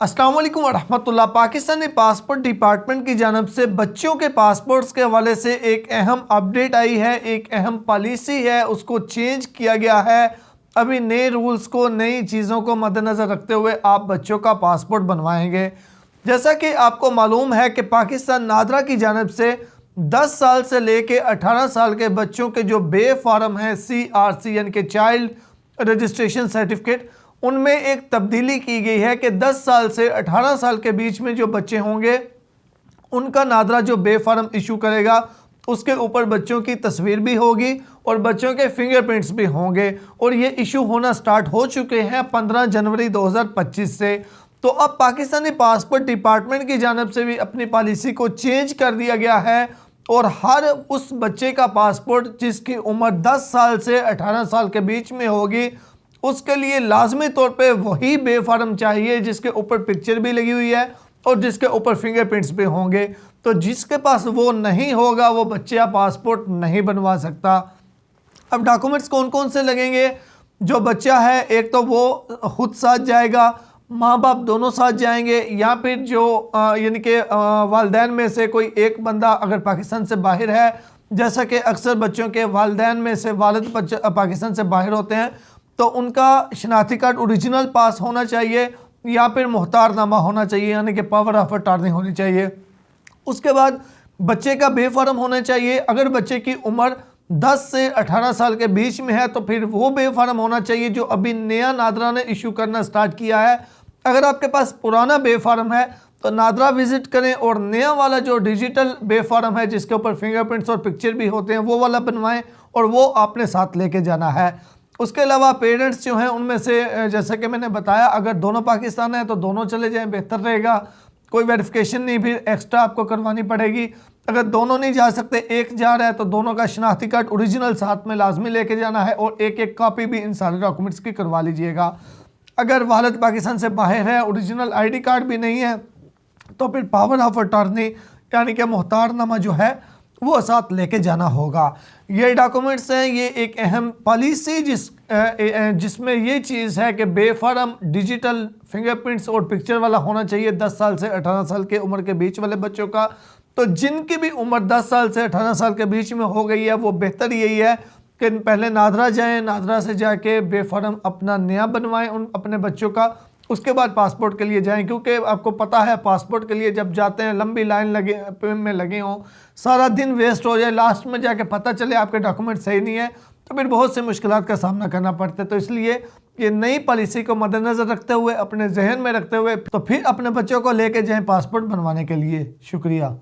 अस्सलाम वालेकुम वरहमतुल्लाह। Pakistani passport department की जानब से बच्चों के पासपोर्ट्स के हवाले से एक अहम अपडेट आई है, एक अहम पॉलिसी है, उसको चेंज किया गया है। अभी नए रूल्स को, नई चीज़ों को मद्देनज़र रखते हुए आप बच्चों का पासपोर्ट बनवाएंगे। जैसा कि आपको मालूम है कि पाकिस्तान नादरा की जानब से 10 साल से लेके 18 साल के बच्चों के जो बे फार्म हैं CRC यानी कि चाइल्ड रजिस्ट्रेशन सर्टिफिकेट, उनमें एक तब्दीली की गई है कि 10 साल से 18 साल के बीच में जो बच्चे होंगे उनका नादरा जो बे फार्म इशू करेगा उसके ऊपर बच्चों की तस्वीर भी होगी और बच्चों के फिंगरप्रिंट्स भी होंगे और ये इशू होना स्टार्ट हो चुके हैं 15 जनवरी 2025 से। तो अब पाकिस्तानी पासपोर्ट डिपार्टमेंट की जानब से भी अपनी पॉलिसी को चेंज कर दिया गया है और हर उस बच्चे का पासपोर्ट जिसकी उम्र 10 साल से 18 साल के बीच में होगी उसके लिए लाजमी तौर पे वही बे फार्म चाहिए जिसके ऊपर पिक्चर भी लगी हुई है और जिसके ऊपर फिंगरप्रिंट्स भी होंगे। तो जिसके पास वो नहीं होगा वो बच्चा पासपोर्ट नहीं बनवा सकता। अब डॉक्यूमेंट्स कौन कौन से लगेंगे? जो बच्चा है एक तो वो खुद साथ जाएगा, माँ बाप दोनों साथ जाएंगे, या फिर जो यानी कि वालिदैन में से कोई एक बंदा अगर पाकिस्तान से बाहर है, जैसा कि अक्सर बच्चों के वालिदैन में से वालिद पाकिस्तान से बाहर होते हैं, तो उनका शनाख्ती कार्ड ओरिजिनल पास होना चाहिए या फिर मुख्तारनामा होना चाहिए यानी कि पावर ऑफ अटॉर्नी होनी चाहिए। उसके बाद बच्चे का बे फार्म होना चाहिए। अगर बच्चे की उम्र 10 से 18 साल के बीच में है तो फिर वो बे फार्म होना चाहिए जो अभी नया नादरा ने इशू करना स्टार्ट किया है। अगर आपके पास पुराना बे फार्म है तो नादरा विज़िट करें और नया वाला जो डिजिटल बे फार्म है जिसके ऊपर फिंगरप्रिंट्स और पिक्चर भी होते हैं वो वाला बनवाएं और वो आपने साथ लेके जाना है। उसके अलावा पेरेंट्स जो हैं उनमें से जैसे कि मैंने बताया अगर दोनों पाकिस्तान है तो दोनों चले जाएं, बेहतर रहेगा। कोई वेरिफिकेशन नहीं फिर एक्स्ट्रा आपको करवानी पड़ेगी। अगर दोनों नहीं जा सकते, एक जा रहा है तो दोनों का शनाख्ती कार्ड ओरिजिनल साथ में लाजमी लेके जाना है और एक एक कॉपी भी इन सारे डॉक्यूमेंट्स की करवा लीजिएगा। अगर वालिद पाकिस्तान से बाहर है, ओरिजिनल ID कार्ड भी नहीं है, तो फिर पावर ऑफ अटॉर्नी यानी कि मुख्तारनामा जो है वो साथ लेके जाना होगा। ये डॉक्यूमेंट्स हैं, ये एक अहम पॉलिसी जिसमें ये चीज़ है कि बे फार्म डिजिटल फिंगरप्रिंट्स और पिक्चर वाला होना चाहिए 10 साल से 18 साल के उम्र के बीच वाले बच्चों का। तो जिनकी भी उम्र 10 साल से 18 साल के बीच में हो गई है वो बेहतर यही है कि पहले नादरा जाएं, नादरा से जाके बे फार्म अपना नया बनवाएं उन अपने बच्चों का, उसके बाद पासपोर्ट के लिए जाएं। क्योंकि आपको पता है पासपोर्ट के लिए जब जाते हैं लंबी लाइन लगे हों, सारा दिन वेस्ट हो जाए, लास्ट में जाके पता चले आपके डॉक्यूमेंट सही नहीं है तो फिर बहुत से मुश्किलात का सामना करना पड़ता है। तो इसलिए ये नई पॉलिसी को मद्देनज़र रखते हुए, अपने जहन में रखते हुए तो फिर अपने बच्चों को लेके जाएं पासपोर्ट बनवाने के लिए। शुक्रिया।